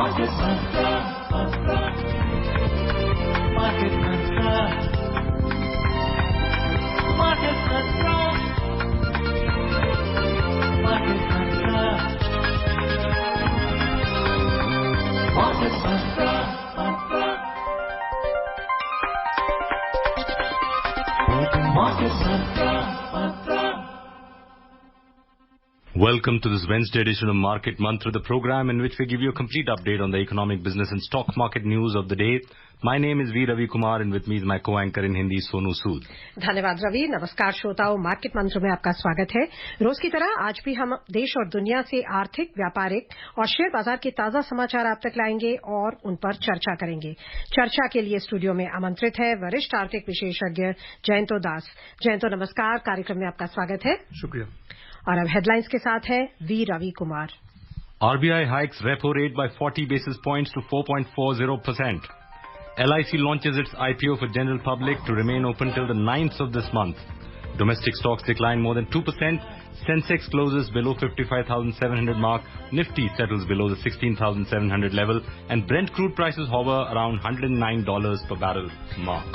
Market Mantra. Market Mantra. Market Mantra. Market Mantra. Market Mantra. Market Mantra. Welcome to this Wednesday edition of Market Mantra, the program in which we give you a complete update on the economic, business and stock market news of the day. My name is V. Ravi Kumar and with me is my co-anchor in Hindi, Sonu Sood. धन्यवाद रवि। नमस्कार श्रोताओं, market मंत्र में आपका स्वागत है। रोज की तरह आज भी हम देश और दुनिया से आर्थिक, व्यापारिक और शेयर बाजार के ताजा समाचार आप तक लाएंगे और उन पर चर्चा करेंगे। चर्चा के लिए स्टूडियो में आमंत्रित है वरिष्ठ आर्थिक विशेषज्ञ जयंतो दास। जयंतो नमस्कार, कार्यक्रम में आपका स्वागत है। शुक्रिया। और अब हेडलाइंस के साथ है V Ravi Kumar. RBI hikes repo rate by 40 basis points to 4.40%. LIC launches its IPO for general public to remain open till the 9th of this month. Domestic stocks decline more than 2%. Sensex closes below 55,700 mark. Nifty settles below the 16,700 level. And Brent crude prices hover around $109 per barrel mark.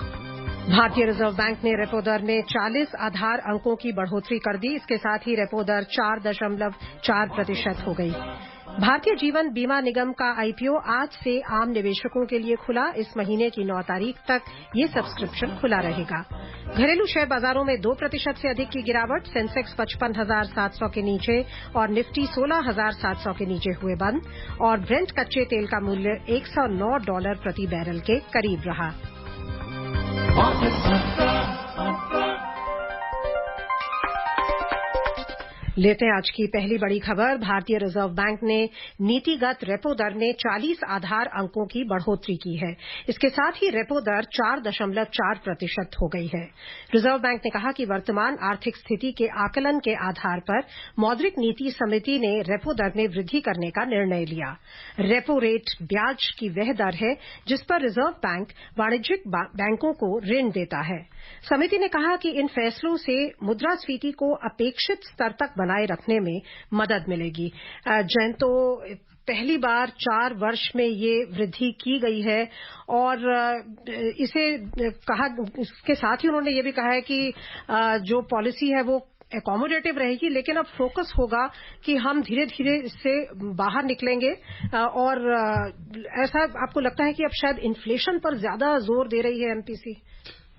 भारतीय reserve bank ने repo दर में 40 आधार अंकों की बढ़ोतरी कर दी। इसके साथ ही repo दर 4.4% हो गई। भारतीय जीवन बीमा निगम का आईपीओ आज से आम निवेशकों के लिए खुला। इस महीने की 9 तारीख तक ये सब्सक्रिप्शन खुला रहेगा। घरेलू शेयर बाजारों में 2% से अधिक की गिरावट। सेंसेक्स 55,700 के नीचे और निफ्टी 16,700 के नीचे हुए बंद। और ब्रेंट कच्चे तेल का मूल्य $109 प्रति बैरल के करीब रहा। लेते हैं आज की पहली बड़ी खबर। भारतीय रिजर्व बैंक ने नीतिगत रेपो दर में 40 आधार अंकों की बढ़ोतरी की है। इसके साथ ही रेपो दर 4.4% हो गई है। रिजर्व बैंक ने कहा कि वर्तमान आर्थिक स्थिति के आकलन के आधार पर मौद्रिक नीति समिति ने रेपो दर में वृद्धि करने का निर्णय लिया। रेपो रेट ब्याज की वह दर है जिस पर रिजर्व बैंक वाणिज्यिक बैंकों को ऋण देता है। समिति ने कहा कि इन फैसलों से मुद्रास्फीति को अपेक्षित स्तर तक बनाए रखने में मदद मिलेगी। जयंतो, पहली बार 4 वर्ष में ये वृद्धि की गई है और इसके साथ ही उन्होंने ये भी कहा है कि जो पॉलिसी है वो एकोमोडेटिव रहेगी, लेकिन अब फोकस होगा कि हम धीरे धीरे इससे बाहर निकलेंगे। और ऐसा आपको लगता है कि अब शायद इन्फ्लेशन पर ज्यादा जोर दे रही है एमपीसी?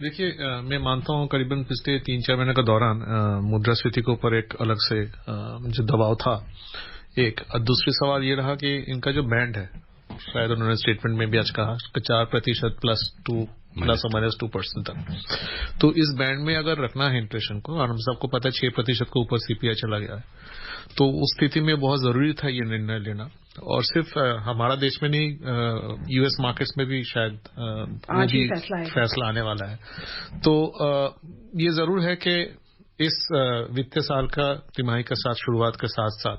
देखिए, मैं मानता हूं करीबन पिछले 3-4 महीने के दौरान मुद्रास्फीति के ऊपर एक अलग से जो दबाव था एक। दूसरी सवाल ये रहा कि इनका जो बैंड है, शायद उन्होंने स्टेटमेंट में भी आज कहा 4% +2% तक। तो इस बैंड में अगर रखना है इन्फ्लेशन को, और हम सबको पता है 6% के ऊपर सीपीआई चला गया है, तो उस स्थिति में बहुत जरूरी था ये निर्णय लेना। और सिर्फ हमारा देश में नहीं, यूएस मार्केट्स में भी शायद आज ही फैसला आने वाला है। तो ये जरूर है कि इस वित्तीय साल का तिमाही के साथ शुरुआत के साथ साथ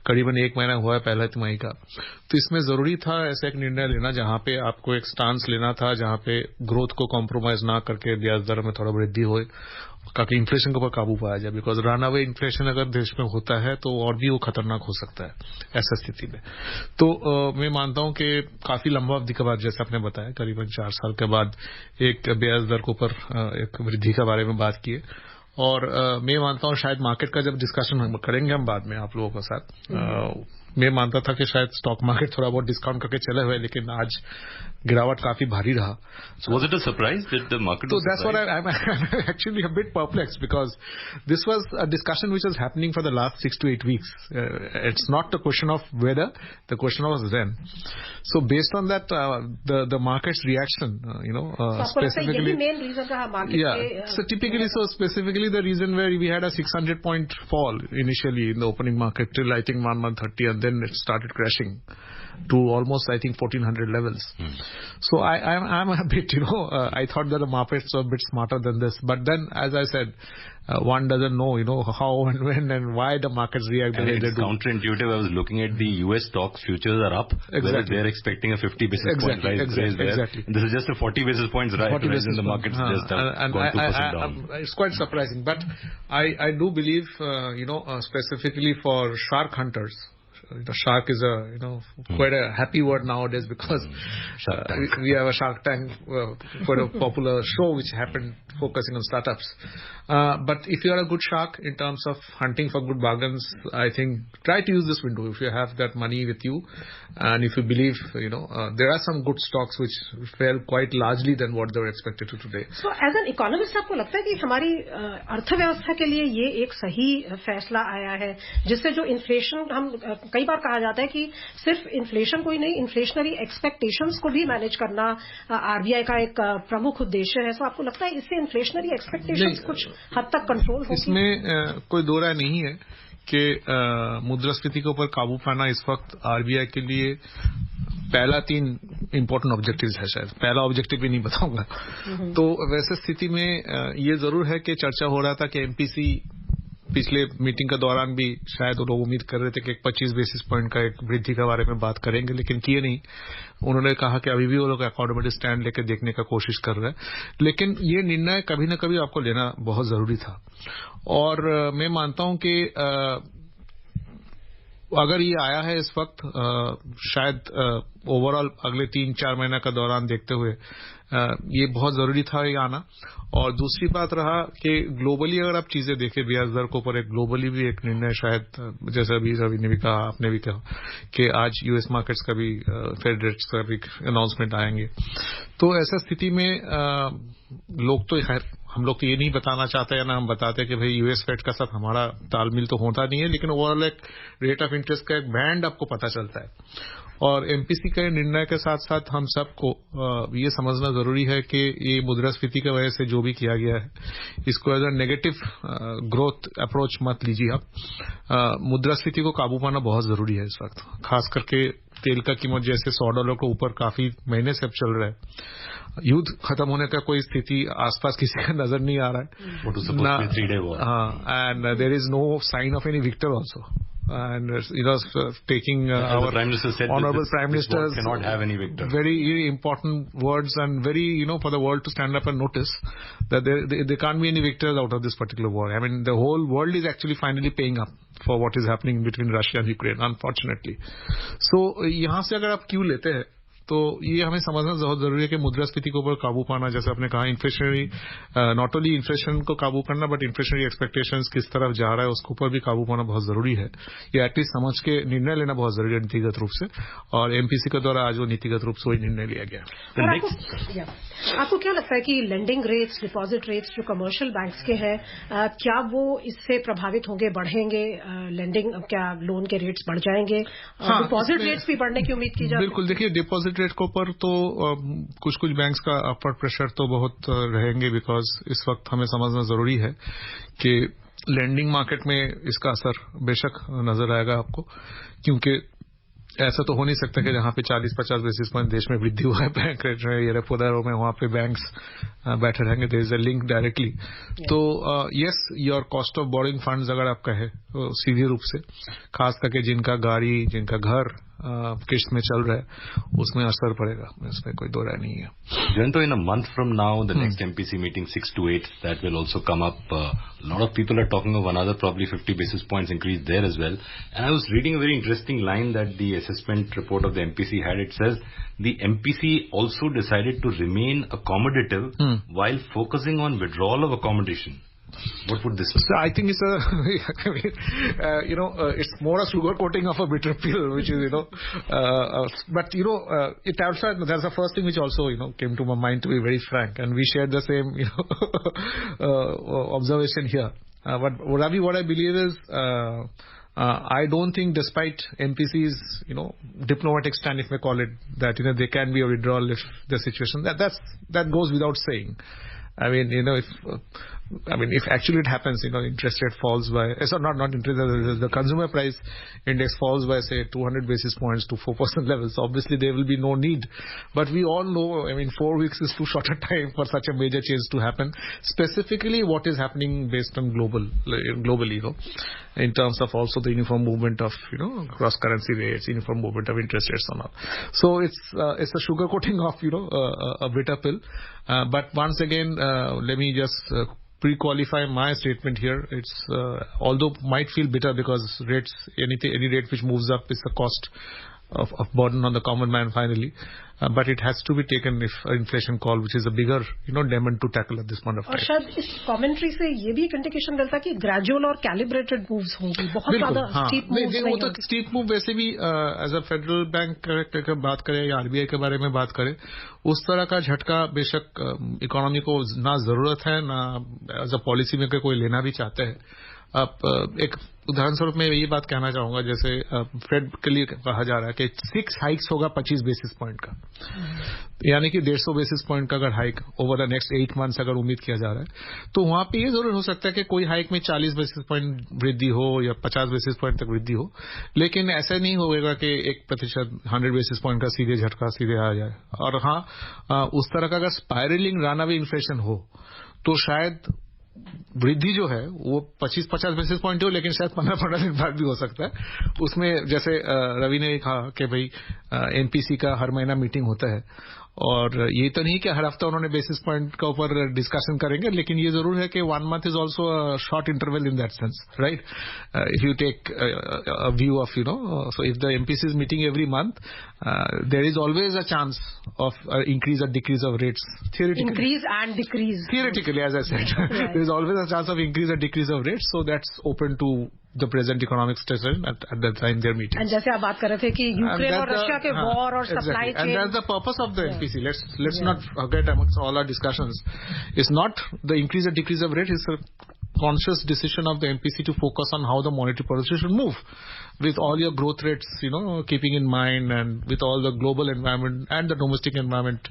करीबन 1 महीना हुआ है पहला तिमाही का, तो इसमें जरूरी था ऐसा एक निर्णय लेना जहां पे आपको एक स्टांस लेना था, जहां पे ग्रोथ को कॉम्प्रोमाइज ना करके ब्याज दर में थोड़ा वृद्धि हो ताकि इन्फ्लेशन के ऊपर काबू पाया जाए। बिकॉज रन अवे इन्फ्लेशन अगर देश में होता है तो और भी वो खतरनाक हो सकता है ऐसा स्थिति में। तो मैं मानता हूं कि काफी लंबा अवधि के बाद, जैसे आपने बताया, करीबन 4 साल के बाद एक ब्याज दर के ऊपर एक वृद्धि के बारे में बात की है। और मैं मानता हूं शायद मार्केट का जब डिस्कशन करेंगे हम बाद में आप लोगों के साथ, मैं मानता था कि शायद स्टॉक मार्केट थोड़ा बहुत डिस्काउंट करके चले हुए, लेकिन आज गिरावट काफी भारी रहा। So was it a surprise that the market was that's what I'm actually a bit perplexed, because this was a discussion which was happening for the last 6 to 8 weeks. It's not the question of whether, the question was when. So based on that, the market's reaction, specifically, यही main reason रहा market yeah. So typically, so specifically the reason where we had a 600 point fall initially in the opening market till I think 130, and then it started crashing to almost, I think, 1400 levels. So I'm a bit, I thought that the markets were a bit smarter than this. But then, as I said, one doesn't know, how and when and why the markets react the way they do. It's counterintuitive. I was looking at the US stocks futures are up, whereas they're expecting a 50 basis point rise. Exactly. This is just a 40 basis points rise, and the markets just have gone 2% down. It's quite surprising. But I do believe, specifically for shark hunters, shark is quite a happy word nowadays because we have a Shark Tank, quite a popular show which happened focusing on startups. But if you are a good shark in terms of hunting for good bargains, I think try to use this window if you have that money with you, and if you believe, there are some good stocks which fell quite largely than what they were expected to today. So, as an economist, आपको लगता है कि हमारी अर्थव्यवस्था के लिए ये एक सही फैसला आया है, जिससे जो इन्फ्लेशन, हम कई बार कहा जाता है कि सिर्फ इन्फ्लेशन को ही नहीं, इन्फ्लेशनरी एक्सपेक्टेशंस को भी मैनेज करना आरबीआई का एक प्रमुख उद्देश्य है. तो आपको लगता है इससे इन्फ्लेशनरी एक्सपेक्टेशंस कुछ हद तक कंट्रोल होगी? इसमें कोई दो राय नहीं है कि मुद्रास्फीति के ऊपर काबू पाना इस वक्त आरबीआई के लिए पहला 3 इंपॉर्टेंट ऑब्जेक्टिव्स है. शायद पहला ऑब्जेक्टिव भी नहीं बताऊंगा. तो वैसे स्थिति में ये जरूर है कि चर्चा हो रहा था कि एमपीसी पिछले मीटिंग के दौरान भी शायद वो लोग उम्मीद कर रहे थे कि 25 बेसिस पॉइंट का एक वृद्धि के बारे में बात करेंगे, लेकिन किए नहीं. उन्होंने कहा कि अभी भी वो लोग अकॉर्डिंग स्टैंड लेकर देखने का कोशिश कर रहे हैं, लेकिन ये निर्णय कभी न कभी आपको लेना बहुत जरूरी था. और मैं मानता हूं कि अगर ये आया है इस वक्त, शायद ओवरऑल अगले 3-4 महीने का दौरान देखते हुए ये बहुत जरूरी था ये आना. और दूसरी बात रहा कि ग्लोबली अगर आप चीजें देखें ब्याज दर के ऊपर, एक ग्लोबली भी एक निर्णय शायद, जैसे अभी रवि ने भी कहा, आपने भी कहा कि आज यूएस मार्केट्स का भी फेड रेट्स का भी अनाउंसमेंट आएंगे. तो ऐसा स्थिति में लोग तो खैर हम लोग तो ये नहीं बताना चाहते या ना हम बताते कि भाई यूएस फेड का साथ हमारा तालमेल तो होता नहीं है, लेकिन ओवरऑल एक रेट ऑफ इंटरेस्ट का एक बैंड आपको पता चलता है. और एमपीसी के निर्णय के साथ साथ हम सबको ये समझना जरूरी है कि ये मुद्रास्फीति की वजह से जो भी किया गया है, इसको as a negative growth approach मत लीजिए आप. मुद्रास्फीति को काबू पाना बहुत जरूरी है इस वक्त, खास करके तेल का कीमत जैसे $100 के ऊपर काफी महीने से अब चल रहा है. युद्ध खत्म होने का कोई स्थिति आसपास किसी का नजर नहीं आ रहा है. And there is no sign of any victor also. And taking our Prime Minister said honorable Prime Minister cannot have any victor. Very important words, and very for the world to stand up and notice that there can't be any victors out of this particular war. I mean, the whole world is actually finally paying up for what is happening between Russia and Ukraine, unfortunately. So यहाँ से अगर आप क्यों लेते हैं तो ये हमें समझना बहुत जरूरी है कि मुद्रास्फीति के ऊपर काबू पाना, जैसे आपने कहा, इन्फ्लेशनरी नॉट ओनली इन्फ्लेशन को काबू करना बट इन्फ्लेशनरी एक्सपेक्टेशंस किस तरफ जा रहा है उसके ऊपर भी काबू पाना बहुत जरूरी है. ये एटलीस्ट समझ के निर्णय लेना बहुत जरूरी है नीतिगत रूप से, और एमपीसी के द्वारा आज वो नीतिगत रूप से वही निर्णय लिया गया. आपको क्या लगता है कि लेंडिंग रेट्स, डिपॉजिट रेट्स जो कमर्शियल बैंक्स के हैं, क्या वो इससे प्रभावित होंगे, बढ़ेंगे? लेंडिंग, क्या लोन के रेट्स बढ़ जाएंगे? डिपॉजिट रेट्स भी बढ़ने की उम्मीद की जाती है? बिल्कुल. देखिए, डिपॉजिट रेट के ऊपर तो कुछ बैंक्स का अपवर्ड प्रेशर तो बहुत रहेंगे, बिकॉज इस वक्त हमें समझना जरूरी है कि लेंडिंग मार्केट में इसका असर बेशक नजर आएगा आपको, क्योंकि ऐसा तो हो नहीं सकता कि जहां पे 40-50 बेसिस पॉइंट देश में वृद्धि हुआ है बैंक रेट में, ये रेपो दरों में, वहां पे बैंक्स बैठे रहेंगे. There is a link directly. तो yes, your cost of borrowing funds अगर आप कहे सीधे रूप से, खास करके जिनका गाड़ी, जिनका घर किस्त में चल रहा है, उसमें असर पड़ेगा, इसमें कोई दो राय नहीं है. Jayanta, in a month from now, the next MPC meeting 6 to 8, that will also come up. A lot of people are talking of another probably 50 basis points increase there as well. And I was reading a very interesting line that the assessment report of the MPC had. It says the MPC also decided to remain accommodative while focusing on withdrawal of accommodation. What would this be? So I think it's it's more a sugar coating of a bitter pill, which is, but it also, that's the first thing which also, came to my mind, to be very frank, and we shared the same, observation here. But Ravi, what I believe is, I don't think, despite MPC's, diplomatic stand, if we call it that, there can be a withdrawal if the situation, that goes without saying. I mean, if actually it happens, interest rate falls by, not interest, the consumer price index falls by, say, 200 basis points to 4% levels, obviously there will be no need. But we all know, 4 weeks is too short a time for such a major change to happen, specifically what is happening based on globally, in terms of also the uniform movement of, cross currency rates, uniform movement of interest rates and all. So it's a sugar coating of, a bitter pill. But once again, let me just pre-qualify my statement here. It's although might feel bitter because rates, any rate which moves up is a cost of burden on the common man finally, but it has to be taken if inflation call, which is a bigger demon to tackle at this point of time. और शायद इस commentary से ये भी एक indication मिलता है कि ग्रेजुअल और कैलिब्रेटेड मूव्स होंगी, बहुत ज्यादा स्टीप मूव्स नहीं होंगे। तो स्टीप मूव वैसे भी एज अ फेडरल बैंक की बात करें या आरबीआई के बारे में बात करें, उस तरह का झटका बेशक इकोनॉमी को ना जरूरत है, ना एज अ पॉलिसी मेकर कोई लेना भी चाहते हैं। अब एक उदाहरण स्वरूप मैं ये बात कहना चाहूंगा, जैसे फेड के लिए कहा जा रहा है कि 6 हाइक्स होगा 25 बेसिस पॉइंट का, यानी कि 150 बेसिस पॉइंट का अगर hike over the next 8 months अगर उम्मीद किया जा रहा है, तो वहां पे ये जरूर हो सकता है कि कोई हाइक में 40 बेसिस पॉइंट वृद्धि हो या 50 बेसिस पॉइंट तक वृद्धि हो, लेकिन ऐसा नहीं होगा कि 1% 100 बेसिस पॉइंट का सीधे झटका सीधे आ जाए। और हाँ, उस तरह का अगर स्पाइरलिंग रनअवे इन्फ्लेशन हो तो शायद वृद्धि जो है वो 25-50 बेसिस पॉइंट हो, लेकिन शायद 15 दिन बाद भी हो सकता है। उसमें जैसे रवि ने कहा कि भाई एमपीसी का हर महीना मीटिंग होता है, और ये तो नहीं कि हर हफ्ता उन्होंने बेसिस पॉइंट का ऊपर डिस्कशन करेंगे, लेकिन ये जरूर है कि 1 month is also a short interval in that sense, right? If you take a view of so if the MPC is meeting every month, there is always a chance of increase or decrease of rates. Theoretically. Increase and decrease. Theoretically, as I said. Right. There is always a chance of increase or decrease of rates, so that's open to the present economic situation at the time they're meeting. And जैसे आप बात कर रहे थे कि Ukraine और Russia के war और supply chain, and that's the purpose of the MPC. Let's not forget amongst all our discussions, it's not the increase or decrease of rate, it's a conscious decision of the MPC to focus on how the monetary policy should move with all your growth rates, keeping in mind, and with all the global environment and the domestic environment,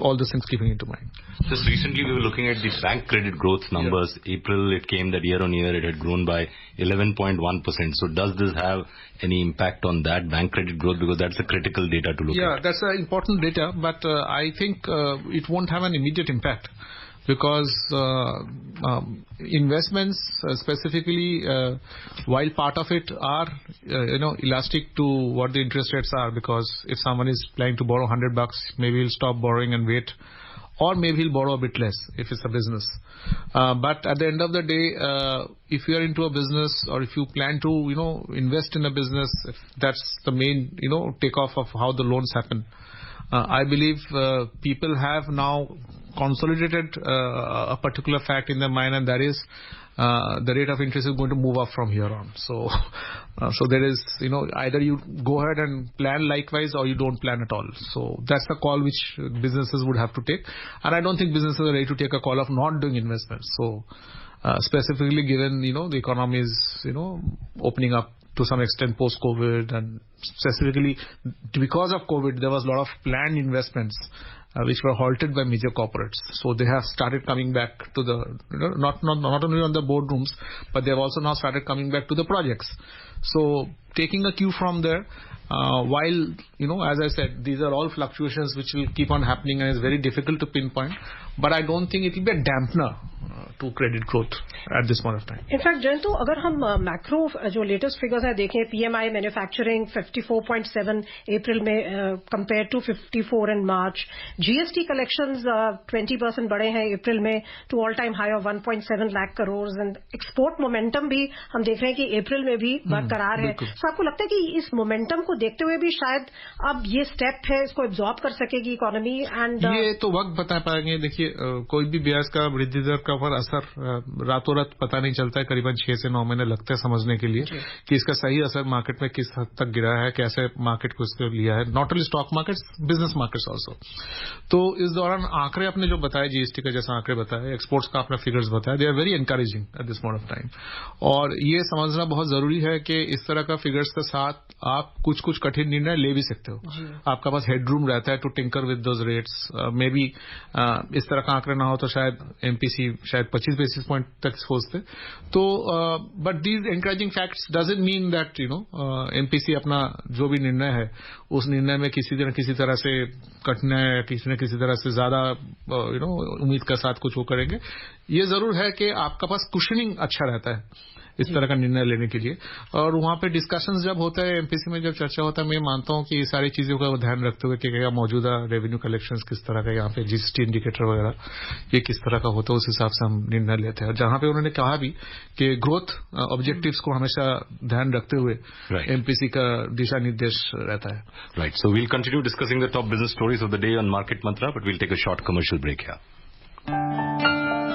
all those things keeping into mind. Just recently we were looking at the bank credit growth numbers. Yeah. April it came that year on year it had grown by 11.1%. So does this have any impact on that bank credit growth, because that's a critical data to look at? Yeah, that's important data, but I think it won't have an immediate impact. Because investments specifically, while part of it are elastic to what the interest rates are, because if someone is planning to borrow $100, maybe he'll stop borrowing and wait, or maybe he'll borrow a bit less if it's a business. But at the end of the day, if you are into a business, or if you plan to invest in a business, if that's the main takeoff of how the loans happen, I believe people have now consolidated a particular fact in their mind, and that is the rate of interest is going to move up from here on. So there is, either you go ahead and plan likewise, or you don't plan at all. So that's a call which businesses would have to take, and I don't think businesses are ready to take a call of not doing investments. So specifically given the economy is opening up to some extent post-COVID, and specifically because of COVID, there was a lot of planned investments which were halted by major corporates. So they have started coming back to the, not only on the boardrooms, but they have also now started coming back to the projects. So taking a cue from there, while, as I said, these are all fluctuations which will keep on happening, and it's very difficult to pinpoint, but I don't think it will be a dampener to credit growth at this point of time. In fact, जयंतु, अगर हम macro जो latest figures हैं देखें, PMI manufacturing 54.7 अप्रैल में compare to 54 in March, GST collections 20% बढ़े हैं अप्रैल में to all time high of 1.7 lakh crore, and export momentum भी हम देख रहे हैं कि अप्रैल में भी बरकरार है। तो आपको लगता है कि इस मोमेंटम को देखते हुए भी शायद अब ये स्टेप है, इसको एब्जॉर्ब कर सकेगी इकोनॉमी? एंड ये तो वक्त बता पाएंगे। देखिए, कोई भी ब्याज का वृद्धि दर का ऊपर असर रातों रात पता नहीं चलता है, करीबन 6 से 9 महीने लगते हैं समझने के लिए कि इसका सही असर मार्केट में किस हद तक गिरा है, कैसे मार्केट को इसको लिया है, not only stock markets, business markets also. तो इस दौरान आंकड़े आपने जो बताए, जीएसटी का जैसा आंकड़े बताए, एक्सपोर्ट्स का आपने फिगर्स बताया, they are very encouraging at this point of time. और ये समझना बहुत जरूरी है कि इस तरह का फिगर्स के साथ आप कुछ कठिन निर्णय ले भी सकते हो। आपका पास हेडरूम रहता है to tinker with those rates. Maybe इस तरह का आंकड़े ना हो तो शायद एमपीसी शायद 25 बेसिस पॉइंट तक सोचते। तो but these encouraging facts doesn't mean that MPC अपना जो भी निर्णय है उस निर्णय में किसी न किसी तरह से कटना है, किसी न किसी तरह से ज्यादा उम्मीद के साथ कुछ वो करेंगे। ये जरूर है कि आपका पास कुशनिंग अच्छा रहता है इस तरह का निर्णय लेने के लिए। और वहां पे डिस्कशंस जब होता है, एमपीसी में जब चर्चा होता है, मैं मानता हूं कि ये सारी चीजों का ध्यान रखते हुए कि क्या मौजूदा रेवेन्यू कलेक्शंस किस तरह का, यहाँ पे जीएसटी इंडिकेटर वगैरह ये किस तरह का होता है, उस हिसाब से हम निर्णय लेते हैं। और जहां पे उन्होंने कहा भी कि ग्रोथ ऑब्जेक्टिव्स को हमेशा ध्यान रखते हुए एमपीसी का दिशा निर्देश रहता है। Right. So we'll continue discussing the top business stories of the day on Market Mantra, but we'll take a short commercial break here.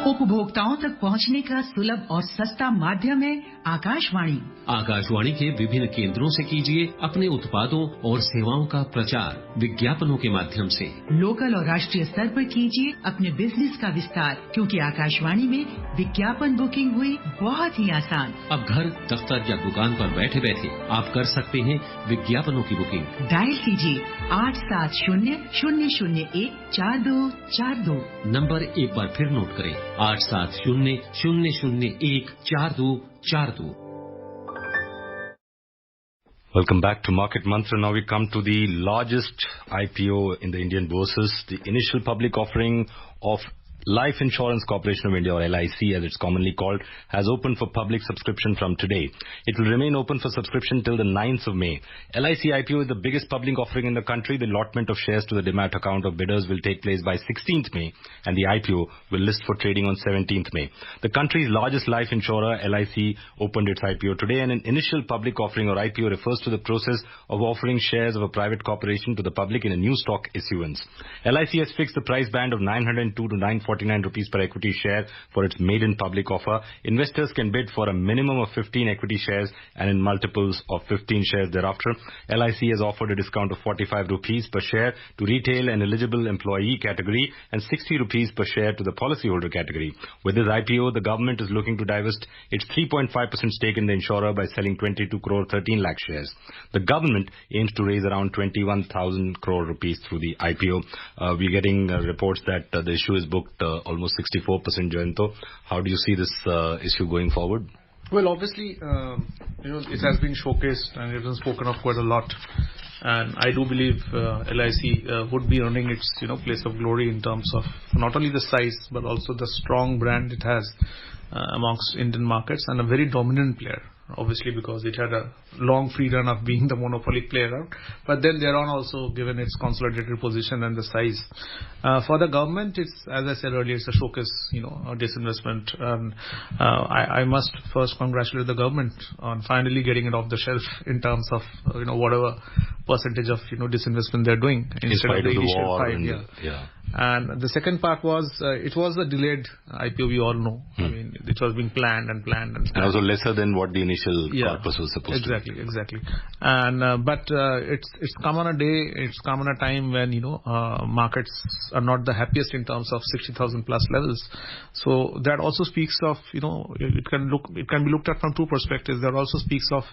उपभोक्ताओं तक पहुंचने का सुलभ और सस्ता माध्यम है आकाशवाणी। आकाशवाणी के विभिन्न केंद्रों से कीजिए अपने उत्पादों और सेवाओं का प्रचार विज्ञापनों के माध्यम से। लोकल और राष्ट्रीय स्तर पर कीजिए अपने बिजनेस का विस्तार, क्योंकि आकाशवाणी में विज्ञापन बुकिंग हुई बहुत ही आसान। अब घर, दफ्तर या दुकान पर बैठे बैठे आप कर सकते हैं विज्ञापनों की बुकिंग। डायल कीजिए 870-001-4242। नंबर एक बार फिर नोट करें, 870-001-4242। Welcome back to Market Mantra. Now we come to the largest IPO in the Indian bourses. The initial public offering of Life Insurance Corporation of India, or LIC as it's commonly called, has opened for public subscription from today. It will remain open for subscription till the 9th of May. LIC IPO is the biggest public offering in the country. The allotment of shares to the demat account of bidders will take place by 16th May, and the IPO will list for trading on 17th May. The country's largest life insurer, LIC, opened its IPO today, and an initial public offering or IPO refers to the process of offering shares of a private corporation to the public in a new stock issuance. LIC has fixed the price band of 902 to 949 rupees per equity share for its maiden public offer. Investors can bid for a minimum of 15 equity shares and in multiples of 15 shares thereafter. LIC has offered a discount of 45 rupees per share to retail and eligible employee category and 60 rupees per share to the policyholder category. With this IPO, the government is looking to divest its 3.5% stake in the insurer by selling 22 crore 13 lakh shares. The government aims to raise around 21,000 crore rupees through the IPO. We're getting reports that the issue is booked almost 64%, Jayanto. How do you see this issue going forward? Well, obviously, it has been showcased and it has spoken of quite a lot. And I do believe LIC would be earning its, place of glory in terms of not only the size but also the strong brand it has amongst Indian markets, and a very dominant player. Obviously, because it had a long free run of being the monopoly player, but then thereon also given its consolidated position and the size. For the government, it's, as I said earlier, it's a showcase, a disinvestment. I must first congratulate the government on finally getting it off the shelf in terms of, whatever percentage of, disinvestment they're doing instead of the initial 5. And the second part was, it was a delayed IPO, we all know. I mean, it was being planned. And also lesser than what the initial corpus was supposed to be. Exactly. And, but, it's come on a day, it's come on a time when, markets are not the happiest in terms of 60,000 plus levels. So that also speaks of, it can be looked at from two perspectives. That also speaks of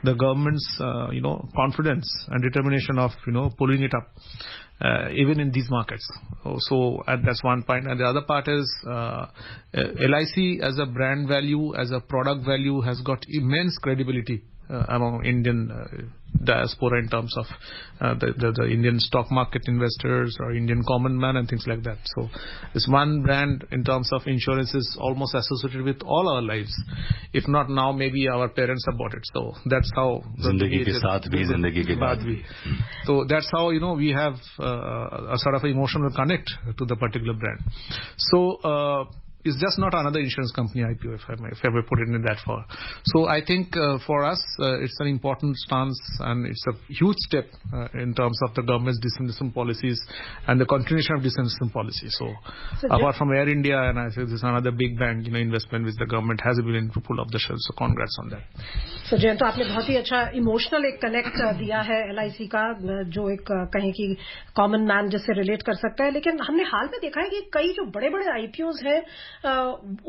the government's, confidence and determination of, pulling it up. Even in these markets. So that's one point. And the other part is LIC as a brand value, as a product value, has got immense credibility among Indian diaspora in terms of the Indian stock market investors or Indian common man and things like that. So this one brand in terms of insurance is almost associated with all our lives. If not now, maybe our parents have bought it. So that's how Zindagi ke saath bhi, zindagi ke baad bhi. So that's how we have a sort of emotional connect to the particular brand. So it's just not another insurance company IPO, if I may put it in that far. So I think for us, it's an important stance and it's a huge step in terms of the government's disinvestment policies and the continuation of disinvestment policy. So apart from Air India, and I say this is another big bank, investment which the government has been willing to pull off the shelf. So congrats on that. So Jayant, आपने बहुत ही अच्छा emotional एक connect दिया है LIC का, जो एक कहीं की कॉमन मैन जिससे रिलेट कर सकता है. लेकिन हमने हाल में देखा है कि कई जो बड़े बड़े IPOs हैं,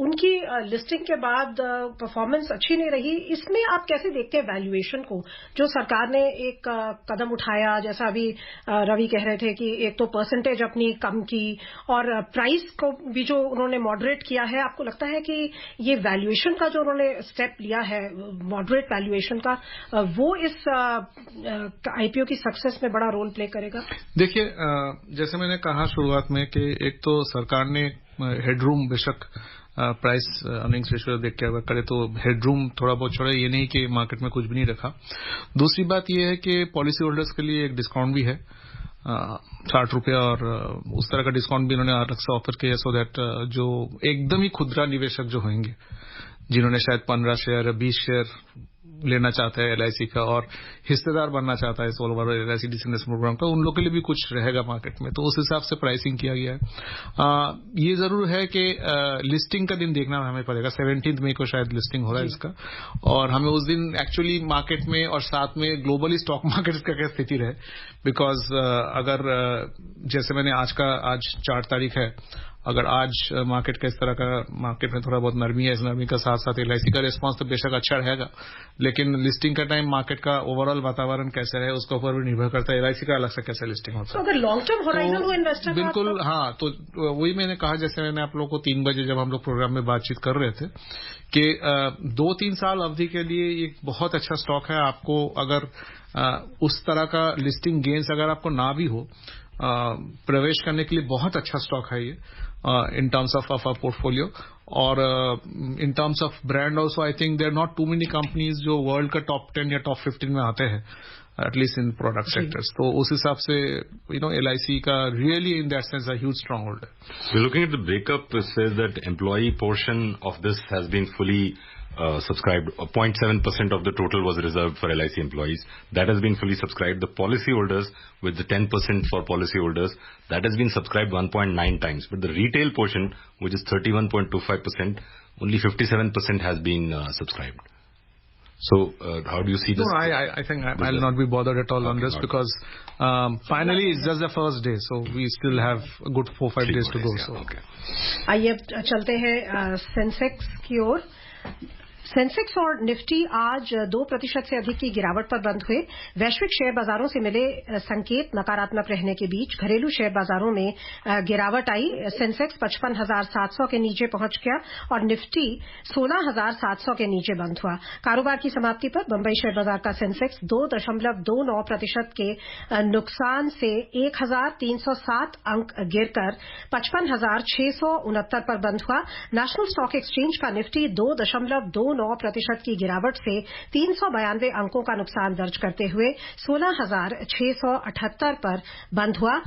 उनकी लिस्टिंग के बाद परफॉर्मेंस अच्छी नहीं रही. इसमें आप कैसे देखते हैं वैल्यूएशन को, जो सरकार ने एक कदम उठाया, जैसा अभी रवि कह रहे थे कि एक तो परसेंटेज अपनी कम की और प्राइस को भी जो उन्होंने मॉडरेट किया है. आपको लगता है कि ये वैल्यूएशन का जो उन्होंने स्टेप लिया है, मॉडरेट वैल्यूएशन का, वो इस आईपीओ की सक्सेस में बड़ा रोल प्ले करेगा? देखिए, जैसे मैंने कहा शुरुआत में कि एक तो सरकार ने हेडरूम बेशक प्राइस अर्निंग्स रेशियो देख के अगर करे तो हेडरूम थोड़ा बहुत छोड़ा, ये नहीं कि मार्केट में कुछ भी नहीं रखा। दूसरी बात ये है कि पॉलिसी होल्डर्स के लिए एक डिस्काउंट भी है, 60 रुपया, और उस तरह का डिस्काउंट भी इन्होंने अलग से ऑफर किया, सो दैट जो एकदम ही खुदरा निवेशक जो होंगे, जिन्होंने शायद 15 शेयर या 20 शेयर लेना चाहता है एलआईसी का और हिस्सेदार बनना चाहता है इस ओवर एलआईसी डिसइन्वेस्टमेंट प्रोग्राम का, उन लोग के लिए भी कुछ रहेगा मार्केट में, तो उस हिसाब से प्राइसिंग किया गया है। ये जरूर है कि लिस्टिंग का दिन देखना हमें पड़ेगा, 17 मई को शायद लिस्टिंग हो रहा है इसका, और हमें उस दिन एक्चुअली मार्केट में और साथ में ग्लोबली स्टॉक मार्केट का क्या स्थिति रहे, बिकॉज अगर जैसे मैंने आज 4 तारीख है, अगर आज मार्केट का इस तरह का, मार्केट में थोड़ा बहुत नरमी है, इस नरमी का साथ साथ एलआईसी का रिस्पांस तो बेशक अच्छा रहेगा, लेकिन लिस्टिंग का टाइम मार्केट का ओवरऑल वातावरण कैसे रहे उसके ऊपर भी निर्भर करता है एलआईसी का अलग से कैसे लिस्टिंग होता है। तो अगर लॉन्ग टर्म होराइजन हो इन्वेस्टर बिल्कुल, हाँ, तो वही मैंने कहा, जैसे मैंने आप लोगों को 3 बजे जब हम लोग प्रोग्राम में बातचीत कर रहे थे कि 2-3 साल अवधि के लिए एक बहुत अच्छा स्टॉक है। आपको अगर उस तरह का लिस्टिंग गेन्स अगर आपको ना भी हो, प्रवेश करने के लिए बहुत अच्छा स्टॉक है ये, in terms of our portfolio, और in terms of brand also I think there are not too many companies जो world का top 10 या top 15 में आते हैं, at least in product sectors. तो उस हिसाब से LIC का really in that sense a huge stronghold है. We're looking at the breakup. It says that employee portion of this has been fully subscribed. 0.7% of the total was reserved for LIC employees. That has been fully subscribed. The policy holders, with the 10% for policy holders, that has been subscribed 1.9 times. But the retail portion, which is 31.25%, only 57% has been subscribed. So, how do you see this? No, I think I'll not be bothered at all on this, because finally it's just the first day, so we still have a good 4-5 days to go. So, okay. आइए अब चलते हैं Sensex की ओर। Sensex और Nifty आज 2% से अधिक की गिरावट पर बंद हुए। वैश्विक शेयर बाजारों से मिले संकेत नकारात्मक रहने के बीच घरेलू शेयर बाजारों में गिरावट आई। सेंसेक्स 55,700 के नीचे पहुंच गया और निफ्टी 16,700 के नीचे बंद हुआ। कारोबार की समाप्ति पर बंबई शेयर बाजार का सेंसेक्स 2.29% के नुकसान से 1,307 अंक गिरकर 55,669 पर बंद हुआ। नेशनल स्टॉक एक्सचेंज का निफ्टी 2.29% की गिरावट से 392 अंकों का नुकसान दर्ज करते हुए 16,678 पर बंद हुआ।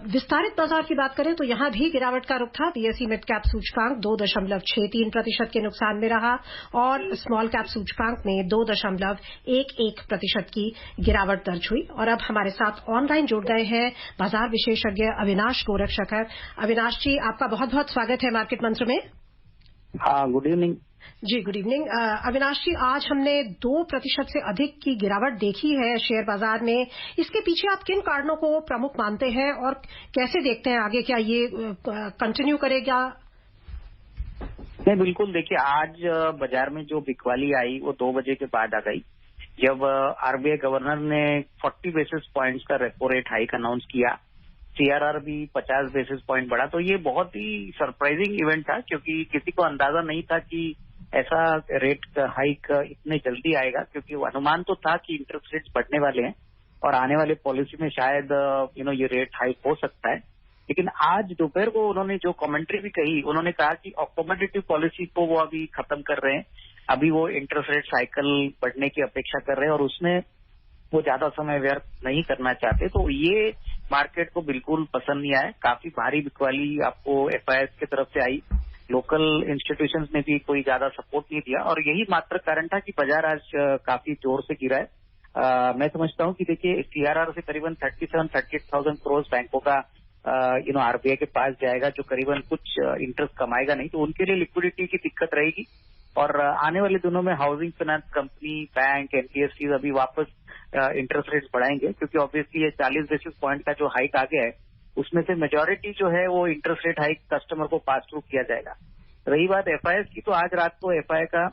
विस्तारित बाजार की बात करें तो यहां भी गिरावट का रुख था। बीएसई मिड कैप सूचकांक 2.63% के नुकसान में रहा और स्मॉल कैप सूचकांक में 2.11% की गिरावट दर्ज हुई। और अब हमारे साथ ऑनलाइन जुड़ गए हैं बाजार विशेषज्ञ अविनाश गोरखशेखर। अविनाश जी, आपका बहुत बहुत स्वागत है मार्केट मंत्र में। हाँ, गुड इवनिंग जी, गुड इवनिंग। अविनाश जी, आज हमने 2% से अधिक की गिरावट देखी है शेयर बाजार में। इसके पीछे आप किन कारणों को प्रमुख मानते हैं और कैसे देखते हैं आगे, क्या ये कंटिन्यू करेगा? नहीं, बिल्कुल। देखिए, आज बाजार में जो बिकवाली आई वो 2 बजे के बाद आ गई, जब आरबीआई गवर्नर ने 40 बेसिस पॉइंट्स का रेपो रेट हाइक अनाउंस किया। सीआरआर भी 50 बेसिस पॉइंट बढ़ा। तो ये बहुत ही सरप्राइजिंग इवेंट था, क्योंकि किसी को अंदाजा नहीं था कि ऐसा रेट हाइक इतने जल्दी आएगा, क्योंकि अनुमान तो था कि इंटरेस्ट रेट्स बढ़ने वाले हैं और आने वाले पॉलिसी में शायद ये रेट हाइक हो सकता है। लेकिन आज दोपहर को उन्होंने जो कमेंट्री भी कही, उन्होंने कहा कि अकोमोडेटिव पॉलिसी को वो अभी खत्म कर रहे हैं, अभी वो इंटरेस्ट रेट साइकिल बढ़ने की अपेक्षा कर रहे हैं और उसमें वो ज्यादा समय व्यर्थ नहीं करना चाहते। तो ये मार्केट को बिल्कुल पसंद नहीं आया। काफी भारी बिकवाली आपको एफआईएस की तरफ से आई। लोकल इंस्टीट्यूशंस ने भी कोई ज्यादा सपोर्ट नहीं दिया और यही मात्र कारण था कि बाजार आज काफी जोर से गिरा है। मैं समझता हूं कि देखिए, सीआरआर से करीबन 37,000-38,000 करोड़ बैंकों का आरबीआई के पास जाएगा, जो करीबन कुछ इंटरेस्ट कमाएगा नहीं, तो उनके लिए लिक्विडिटी की दिक्कत रहेगी। और आने वाले दिनों में housing finance company, bank, NBFC अभी वापस इंटरेस्ट रेट्स बढ़ाएंगे, क्योंकि ऑब्वियसली ये 40 बेसिस पॉइंट का जो हाइक आ गया है उसमें से मेजॉरिटी जो है वो इंटरेस्ट रेट हाइक कस्टमर को पास थ्रू किया जाएगा। रही बात एफआईएस की, तो आज रात को एफआईआई का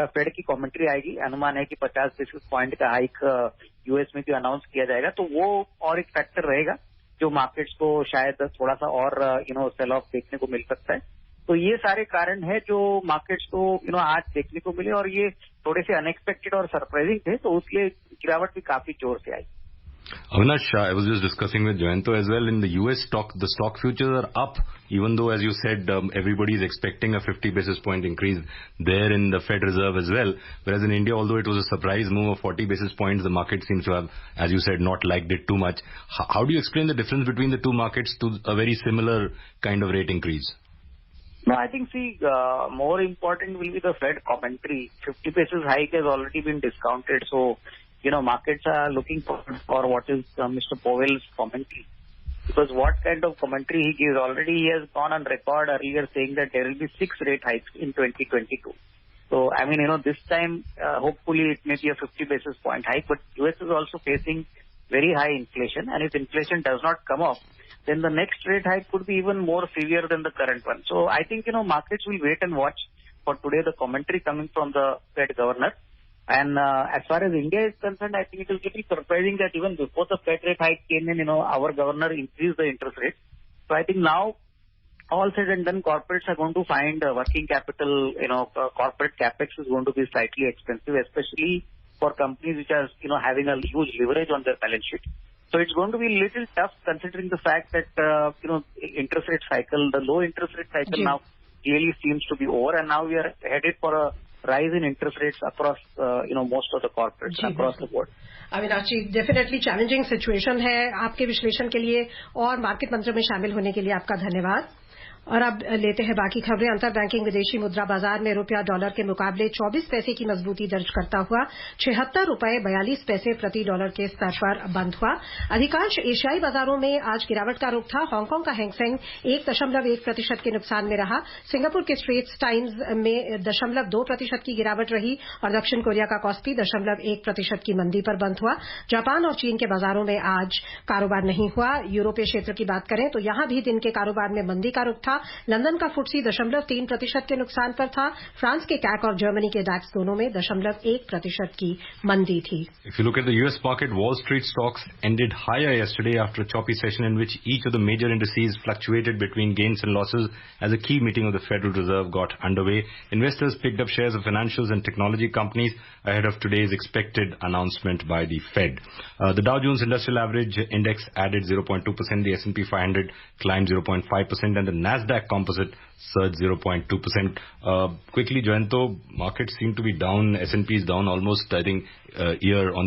फेड की कमेंट्री आएगी। अनुमान है कि 50 बेसिस पॉइंट का हाइक यूएस में भी अनाउंस किया जाएगा, तो वो और एक फैक्टर रहेगा जो मार्केट्स को शायद थोड़ा सा और सेल ऑफ देखने को मिल सकता है। तो ये सारे कारण है जो मार्केट्स को आज देखने को मिले और ये थोड़े से अनएक्सपेक्टेड और सरप्राइजिंग थे, तो उसलिए गिरावट भी काफी जोर से आई। Avinash, I was just discussing with Jayanto as well. In the US stock, the stock futures are up, even though, as you said, everybody is expecting a 50 basis point increase there in the Fed Reserve as well. Whereas in India, although it was a surprise move of 40 basis points, the market seems to have, as you said, not liked it too much. How do you explain the difference between the two markets to a very similar kind of rate increase? No, I think, more important will be the Fed commentary. 50 basis hike has already been discounted, so markets are looking for what is Mr. Powell's commentary. Because what kind of commentary he gives, already he has gone on record earlier saying that there will be 6 rate hikes in 2022. So, this time, hopefully it may be a 50 basis point hike, but US is also facing very high inflation, and if inflation does not come off, then the next rate hike could be even more severe than the current one. So, I think, markets will wait and watch for today the commentary coming from the Fed governor. And as far as India is concerned, I think it is little surprising that even before the Fed rate hike came in, our governor increased the interest rate. So I think now, all said and done, corporates are going to find working capital, corporate capex is going to be slightly expensive, especially for companies which are, having a huge leverage on their balance sheet. So it's going to be a little tough considering the fact that, interest rate cycle, the low interest rate cycle now clearly seems to be over, and now we are headed for a rise in interest rates across, most of the corporates across the board. Avinash ji, definitely challenging situation है. आपके विश्लेषण के लिए और market मंत्र में शामिल होने के लिए आपका धन्यवाद. और अब लेते हैं बाकी खबरें. अंतर बैंकिंग विदेशी मुद्रा बाजार में रुपया डॉलर के मुकाबले 24 पैसे की मजबूती दर्ज करता हुआ 76 रुपये 42 पैसे प्रति डॉलर के स्तर पर बंद हुआ. अधिकांश एशियाई बाजारों में आज गिरावट का रुख था. हांगकांग का हैंगसेंग 1.1% के नुकसान में रहा. सिंगापुर के स्ट्रेट्स टाइम्स में 0.2% की गिरावट रही और दक्षिण कोरिया का कॉस्पी 0.1% की मंदी पर बंद हुआ. जापान और चीन के बाजारों में आज कारोबार नहीं हुआ. यूरोपीय क्षेत्र की बात करें तो यहां भी दिन के कारोबार में मंदी का रुख था. लंदन का फुटसी 0.3% के नुकसान पर था. फ्रांस के कैक और जर्मनी के डैक्स दोनों में 0.1% की मंदी थी. If you look at the US market, Wall Street stocks ended higher yesterday after a choppy session in which each of the major indices fluctuated between gains and losses as a key meeting of the Federal Reserve got underway. Investors picked up shares of financials and technology companies ahead of today's expected announcement by the Fed. The Dow Jones Industrial Average Index added 0.2%, the S&P 500 climbed 0.5%, and the Nasdaq Composite surged 0.2%. Quickly, Jayanto, markets seem to be down. S&P is down almost, I think,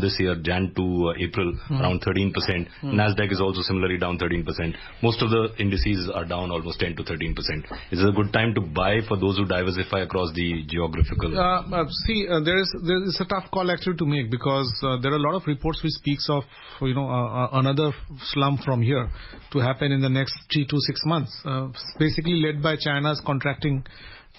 this year, Jan to April, around 13%. Nasdaq is also similarly down 13%. Most of the indices are down almost 10 to 13%. Is it a good time to buy for those who diversify across the geographical? There is a tough call actually to make because there are a lot of reports which speaks of, another slump from here to happen in the next 3 to 6 months. Basically led by China's contracting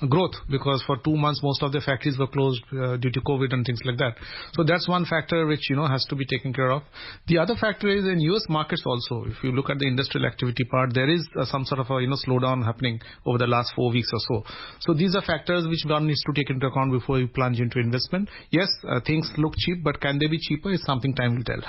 growth because for 2 months most of the factories were closed due to COVID and things like that. So that's one factor which has to be taken care of. The other factor is in US markets also. If you look at the industrial activity part, there is some sort of a slowdown happening over the last 4 weeks or so. So these are factors which one needs to take into account before you plunge into investment. Yes, things look cheap, but can they be cheaper is something time will tell.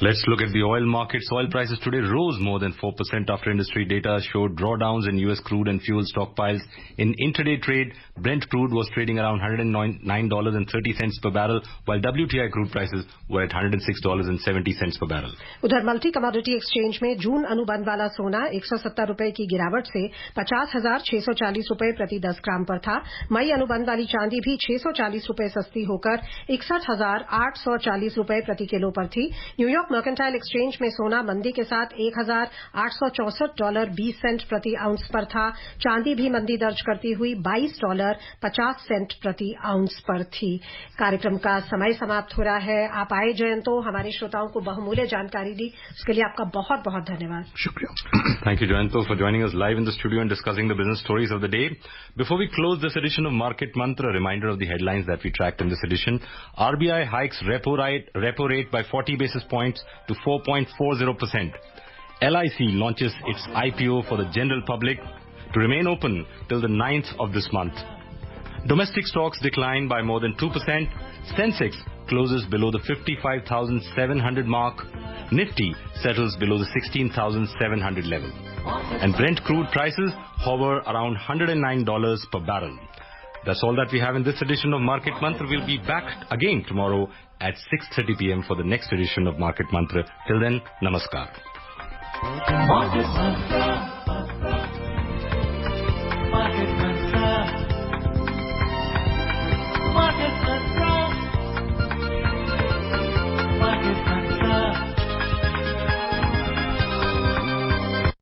Let's look at the oil markets. Oil prices today rose more than 4% after industry data showed drawdowns in U.S. crude and fuel stockpiles. In intraday trade, Brent crude was trading around $109.30 per barrel, while WTI crude prices were at $106.70 per barrel. उधर multi commodity exchange में जून अनुबंध वाला सोना 170 रुपए की गिरावट से 50,640 रुपए प्रति 10 ग्राम पर था. मई अनुबंध वाली चांदी भी 640 रुपए सस्ती होकर 61,840 रुपए प्रति किलो पर थी. न्यूयॉर्क मर्केंटाइल एक्सचेंज में सोना मंदी के साथ $1,864.20 प्रति आउंस पर था. चांदी भी मंदी दर्ज करती हुई $22.50 प्रति आउंस पर थी. कार्यक्रम का समय समाप्त हो रहा है. आप आए जयंतो, हमारे श्रोताओं को बहुमूल्य जानकारी दी, उसके लिए आपका बहुत बहुत धन्यवाद. शुक्रिया. Thank you, Jayanto, for joining us live in the studio and discussing the business stories of the day. Before we close this edition of Market Mantra, a reminder of the headlines that we tracked in this edition. RBI hikes repo rate by 40 basis points to 4.40%. LIC launches its IPO for the general public to remain open till the 9th of this month. Domestic stocks decline by more than 2%. Sensex closes below the 55,700 mark. Nifty settles below the 16,700 level. And Brent crude prices hover around $109 per barrel. That's all that we have in this edition of Market Mantra. We'll be back again tomorrow at 6:30 p.m. for the next edition of Market Mantra. Till then, namaskar. Market Mantra.